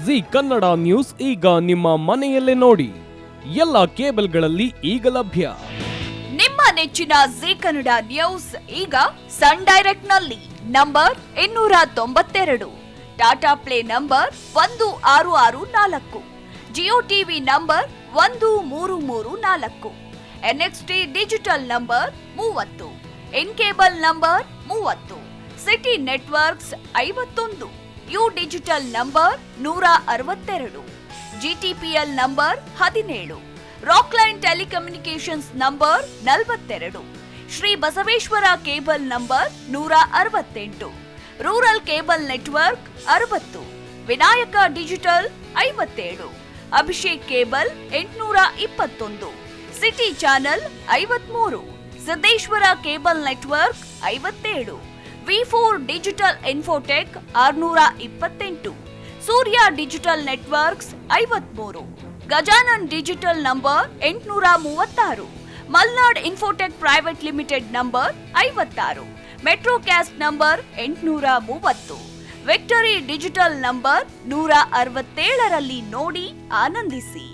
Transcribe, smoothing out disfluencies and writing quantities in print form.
G Kannada news ಈಗ ನಿಮ್ಮ ಮನೆಯಲ್ಲೇ ನೋಡಿ. ಎಲ್ಲ ಕೇಬಲ್ಗಳಲ್ಲಿ ಈಗ ಲಭ್ಯ. ನಿಮ್ಮ ನೆಚ್ಚಿನ ಜಿ ಕನ್ನಡ ನ್ಯೂಸ್ ಈಗ ಸನ್ ಡೈರೆಕ್ಟ್ ನಲ್ಲಿ number 292, Tata play number 1664, Jio TV number 1334, NXT digital number 30, in cable number 30, city networks 51, U digital number 162, GTPL number 17, Rockline telecommunications number 42, Shri Basaveshwara cable number 168, rural cable network 60, Vinayaka digital 57, Abhishek cable 821, city channel 53, Siddeshwara cable network 57, V4 digital Infotech 628, Surya digital networks 53, Gajanan digital number 836, Malnad Infotech private limited number 56, Metrocast number 830, Victory digital number 167ರಲ್ಲಿ ನೋಡಿ ಆನಂದಿಸಿ.